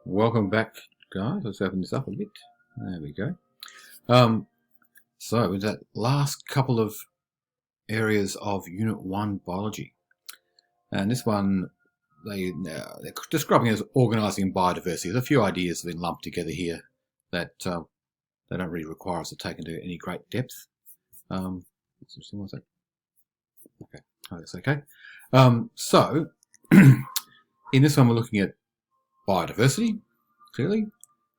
Welcome back, guys. Let's open this up a bit. There we go. So with that last couple of areas of Unit 1 biology, and this one they're describing as organising biodiversity. There's a few ideas have been lumped together here that they don't really require us to take into any great depth. Let's see what's that. Okay, oh, that's okay. So in this one we're looking at biodiversity, clearly.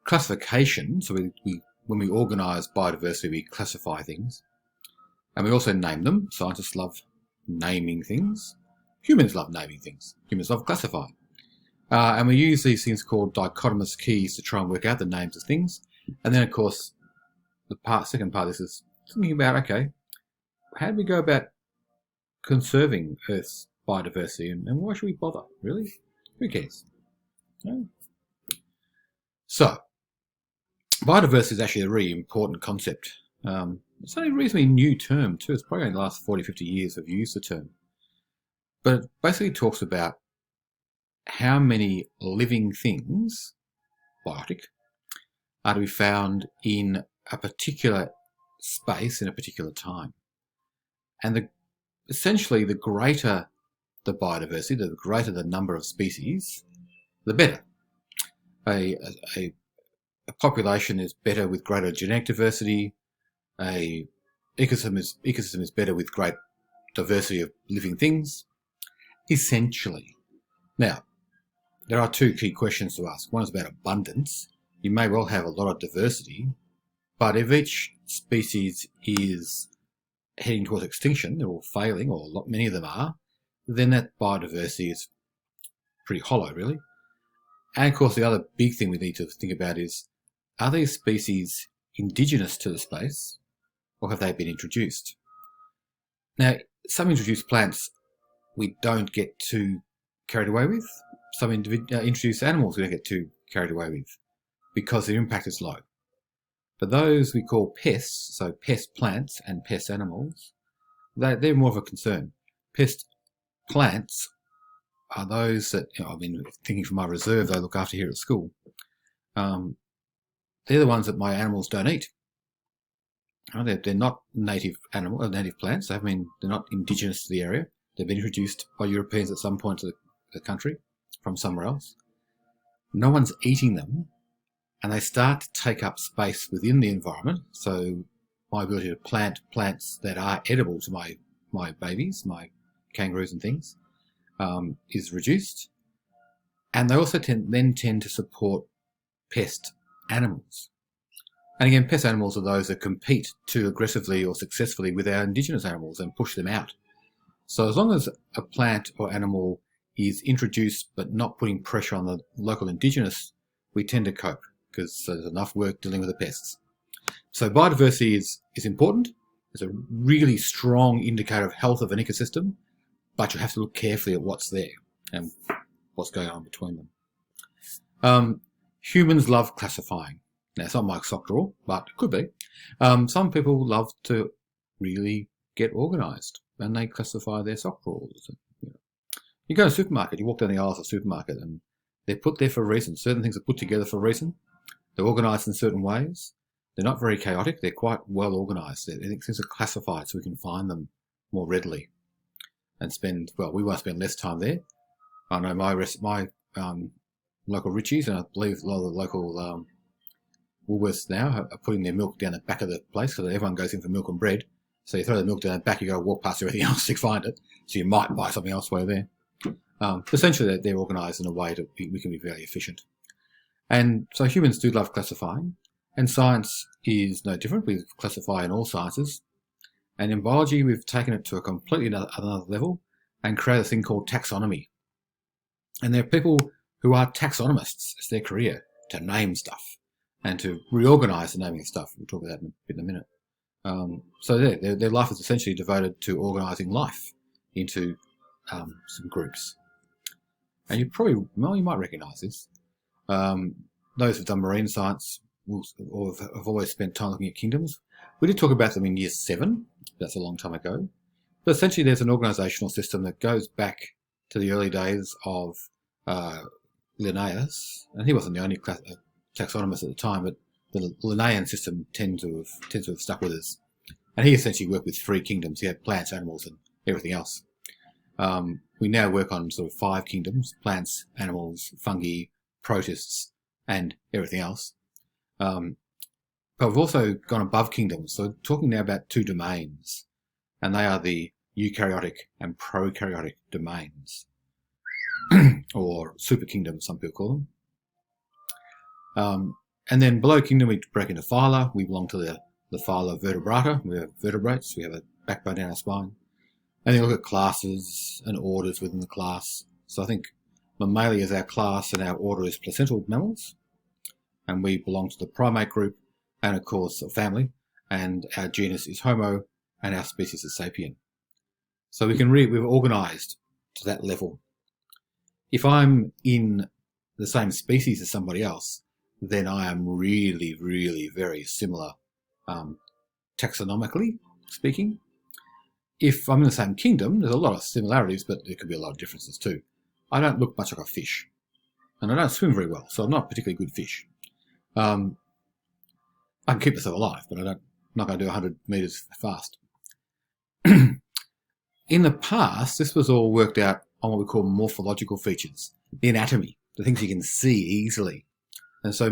Classification, so when we organise biodiversity, we classify things. And we also name them. Scientists love naming things. Humans love naming things. Humans love classifying. And we use these things called dichotomous keys to try and work out the names of things. And then, of course, the second part of this is thinking about, okay, how do we go about conserving Earth's biodiversity, and why should we bother, really? Who cares? No. So, biodiversity is actually a really important concept. It's only a reasonably new term too. It's probably only the last 40, 50 years we've used the term. But it basically talks about how many living things, biotic, are to be found in a particular space in a particular time. And essentially the greater the biodiversity, the greater the number of species, the better. A population is better with greater genetic diversity. A ecosystem is better with great diversity of living things, essentially. Now, there are two key questions to ask. One is about abundance. You may well have a lot of diversity, but if each species is heading towards extinction, they're all failing, or many of them are, then that biodiversity is pretty hollow, really. And of course, the other big thing we need to think about is, are these species indigenous to the space, or have they been introduced? Now, some introduced plants we don't get too carried away with. Some introduced animals we don't get too carried away with because their impact is low. But those we call pests, so pest plants and pest animals, they're more of a concern. Pest plants are those that, I've been thinking from my reserve that I look after here at school. They're the ones that my animals don't eat. They're not native plants. They're not indigenous to the area. They've been introduced by Europeans at some point to the country from somewhere else. No one's eating them, and they start to take up space within the environment. So my ability to plant plants that are edible to my babies, my kangaroos and things, is reduced. And they also tend to support pest animals. And again, pest animals are those that compete too aggressively or successfully with our indigenous animals and push them out. So as long as a plant or animal is introduced but not putting pressure on the local indigenous, we tend to cope because there's enough work dealing with the pests. So biodiversity is important. It's a really strong indicator of health of an ecosystem, but you have to look carefully at what's there and what's going on between them. Humans love classifying. Now, it's not my sock drawer, but it could be. Some people love to really get organised, and they classify their sock drawers. You go to a supermarket, you walk down the aisles of a supermarket, and they're put there for a reason. Certain things are put together for a reason. They're organised in certain ways. They're not very chaotic. They're quite well organised. Things are classified so we can find them more readily and we won't spend less time there. I know my local Richies, and I believe a lot of the local Woolworths now are putting their milk down the back of the place because everyone goes in for milk and bread. So you throw the milk down the back, you got to walk past everything else to find it. So you might buy something else while you're there. Essentially, they're organised in a way that we can be very efficient. And so humans do love classifying, and science is no different. We classify in all sciences. And in biology, we've taken it to a completely another level and created a thing called taxonomy. And there are people who are taxonomists. It's their career to name stuff and to reorganise the naming of stuff. We'll talk about that in a minute. So their life is essentially devoted to organising life into some groups. And you might recognise this. Those who've done marine science or have always spent time looking at kingdoms. We did talk about them in year 7. That's a long time ago. But essentially there's an organisational system that goes back to the early days of Linnaeus, and he wasn't the only taxonomist at the time, but the Linnaean system tends to have stuck with us. And he essentially worked with 3 kingdoms. He had plants, animals, and everything else. We now work on sort of 5 kingdoms: plants, animals, fungi, protists, and everything else. But we've also gone above kingdoms. So we're talking now about 2 domains, and they are the eukaryotic and prokaryotic domains, or super kingdoms, some people call them. And then below kingdom, we break into phyla. We belong to the phyla vertebrata. We have vertebrates. We have a backbone down our spine. And then look at classes and orders within the class. So I think Mammalia is our class, and our order is placental mammals. And we belong to the primate group, and of course a family. And our genus is Homo, and our species is Sapien. So we can we've organised to that level. If I'm in the same species as somebody else, then I am really, really very similar, taxonomically speaking. If I'm in the same kingdom, there's a lot of similarities, but there could be a lot of differences too. I don't look much like a fish, and I don't swim very well, so I'm not a particularly good fish. I can keep myself alive, but I'm not going to do 100 metres fast. In the past, this was all worked out on what we call morphological features, the anatomy, the things you can see easily. And so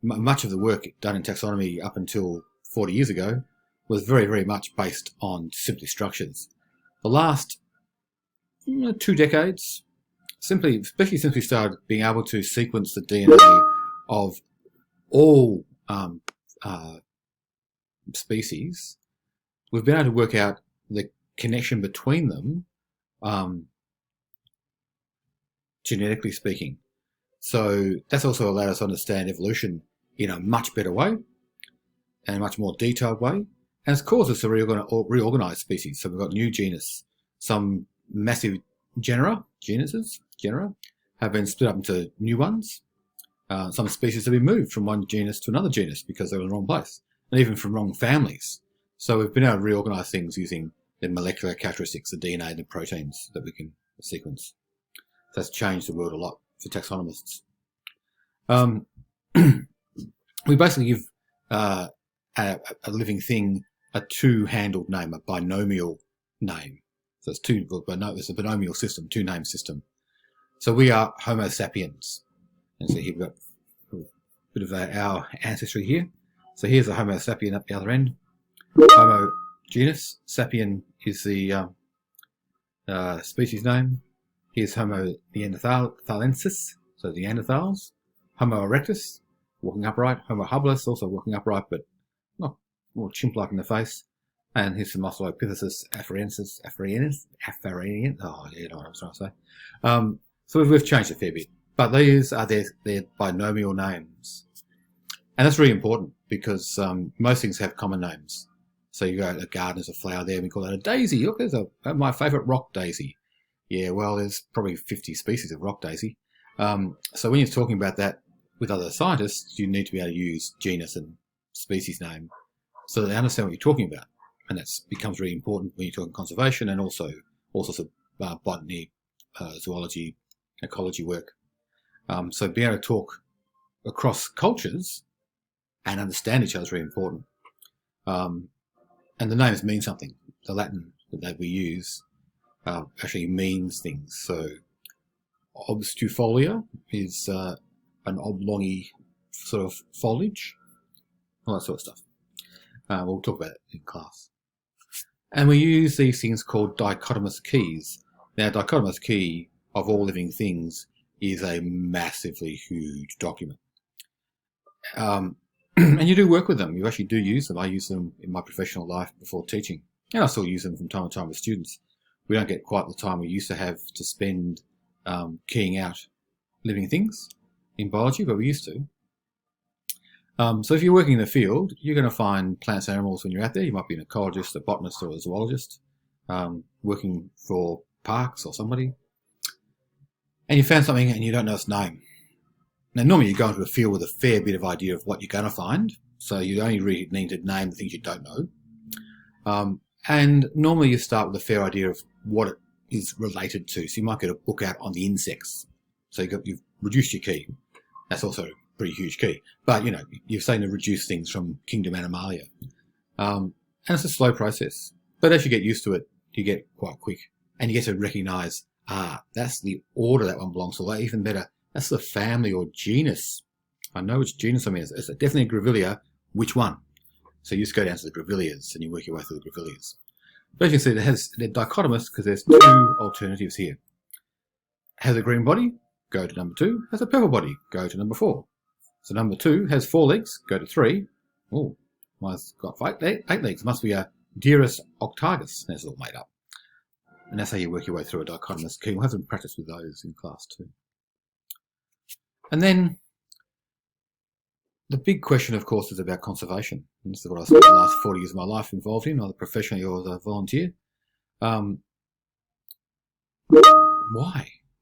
much of the work done in taxonomy up until 40 years ago was very, very much based on simply structures. The last 2 decades, especially since we started being able to sequence the DNA of all species, we've been able to work out the connection between them, genetically speaking. So that's also allowed us to understand evolution in a much better way and a much more detailed way. And it's caused us to reorganize species. So we've got new genus. Some massive genera have been split up into new ones. Some species have been moved from one genus to another genus because they were in the wrong place, and even from wrong families. So we've been able to reorganize things using the molecular characteristics, the DNA and the proteins that we can sequence. So that's changed the world a lot for taxonomists. We basically give a living thing a 2-handled name, a binomial name. So it's it's a binomial system, 2-name system. So we are Homo sapiens. And so here we've got a bit of our ancestry here. So here's a Homo sapien up the other end. Homo genus, sapien is the species name. Here's Homo neanderthalensis, so the Neanderthals. Homo erectus, walking upright. Homo habilis, also walking upright, but not more chimp-like in the face. And here's some Australopithecus afarensis, oh, yeah, you know what I was trying to say. So we've changed a fair bit, but these are their binomial names. And that's really important because most things have common names. So you go to a garden, there's a flower there, and we call that a daisy. Look, there's my favourite rock daisy. Yeah, well, there's probably 50 species of rock daisy. So when you're talking about that with other scientists, you need to be able to use genus and species name so that they understand what you're talking about. And that becomes really important when you're talking conservation and also all sorts of botany, zoology, ecology work. So being able to talk across cultures and understand each other is really important. And the names mean something. The Latin that we use actually means things. So obstufolia is an oblongy sort of foliage, all that sort of stuff. We'll talk about it in class. And we use these things called dichotomous keys. Now, dichotomous key of all living things is a massively huge document. And you do work with them. You actually do use them. I use them in my professional life before teaching. And I still use them from time to time with students. We don't get quite the time we used to have to spend keying out living things in biology, but we used to. So if you're working in the field, you're going to find plants and animals when you're out there. You might be an ecologist, a botanist, or a zoologist working for parks or somebody. And you found something and you don't know its name. Now, normally you go into a field with a fair bit of idea of what you're going to find. So you only really need to name the things you don't know. And normally you start with a fair idea of what it is related to. So you might get a book out on the insects. So you've reduced your key. That's also a pretty huge key. But, you know, you're saying to reduce things from kingdom Animalia. And it's a slow process. But as you get used to it, you get quite quick. And you get to recognize, that's the order that one belongs to. Or even better, that's the family or genus. I know which genus I'm in. It's definitely a Grevillea. Which one? So you just go down to the Grevilleas and you work your way through the Grevilleas. But as you can see, they're dichotomous because there's two alternatives here. Has a green body? Go to number 2. Has a purple body? Go to number 4. So number 2 has 4 legs. Go to 3. Oh, mine's got 8 legs. Must be a Dearest Octagus. That's all made up. And that's how you work your way through a dichotomous key. We'll have some practice with those in class too. And then the big question, of course, is about conservation. And this is what I spent the last 40 years of my life involved in, either professionally or as a volunteer. Why?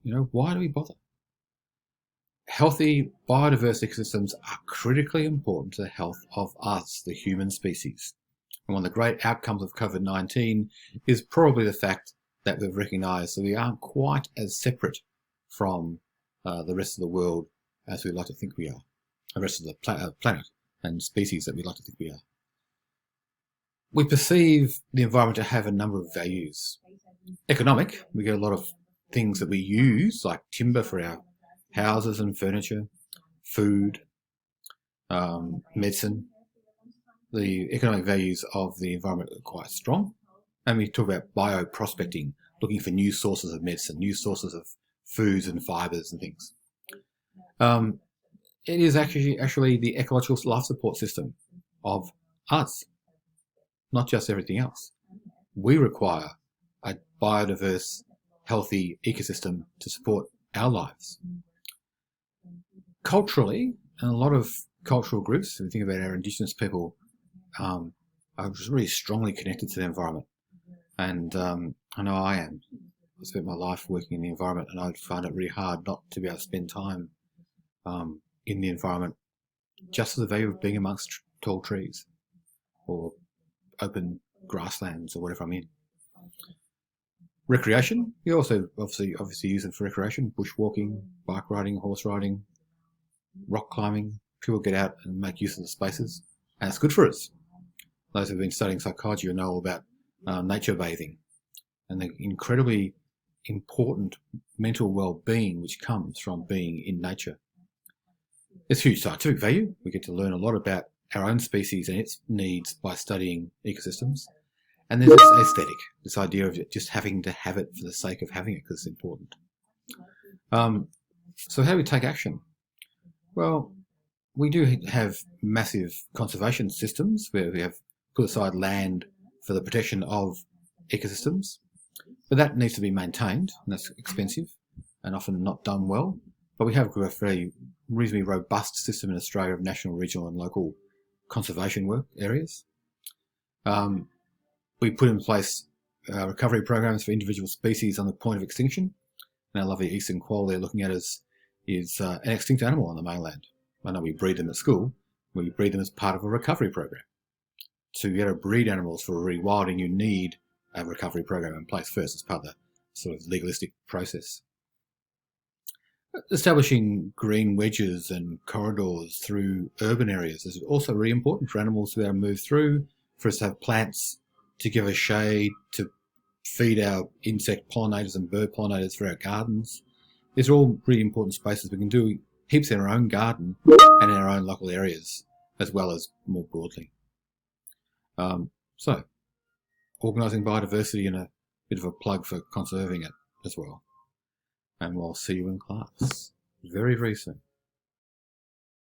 You know, why do we bother? Healthy biodiverse ecosystems are critically important to the health of us, the human species. And one of the great outcomes of COVID-19 is probably the fact that we've recognised that we aren't quite as separate from the rest of the world as we like to think we are, the rest of the planet and species that we like to think we are. We perceive the environment to have a number of values. Economic, we get a lot of things that we use, like timber for our houses and furniture, food, medicine. The economic values of the environment are quite strong. And we talk about bioprospecting, looking for new sources of medicine, new sources of foods and fibres and things. It is actually the ecological life support system of us, not just everything else. We require a biodiverse, healthy ecosystem to support our lives. Culturally, and a lot of cultural groups, if we think about our Indigenous people, are really strongly connected to the environment. And I know I am. I spent my life working in the environment, and I find it really hard not to be able to spend time in the environment just for the value of being amongst tall trees or open grasslands or whatever I'm in. Recreation, you also obviously use it for recreation, bushwalking, bike riding, horse riding, rock climbing. People get out and make use of the spaces, and it's good for us. Those who have been studying psychology will know all about nature bathing and the incredibly important mental well-being which comes from being in nature. There's huge scientific value. We get to learn a lot about our own species and its needs by studying ecosystems. And there's this aesthetic, this idea of just having to have it for the sake of having it because it's important. So how do we take action? Well, we do have massive conservation systems where we have put aside land for the protection of ecosystems, but that needs to be maintained, and that's expensive and often not done well. But we have a very reasonably robust system in Australia of national, regional and local conservation work areas. We put in place recovery programs for individual species on the point of extinction. And our lovely eastern quoll they're looking at is an extinct animal on the mainland. I know we breed them at school. We breed them as part of a recovery program. To be able to breed animals for rewilding, you need a recovery program in place first as part of the sort of legalistic process. Establishing green wedges and corridors through urban areas is also really important for animals to be able to move through, for us to have plants to give us shade, to feed our insect pollinators and bird pollinators for our gardens. These are all really important spaces. We can do heaps in our own garden and in our own local areas, as well as more broadly. So, organising biodiversity and a bit of a plug for conserving it as well. And we'll see you in class very, very soon.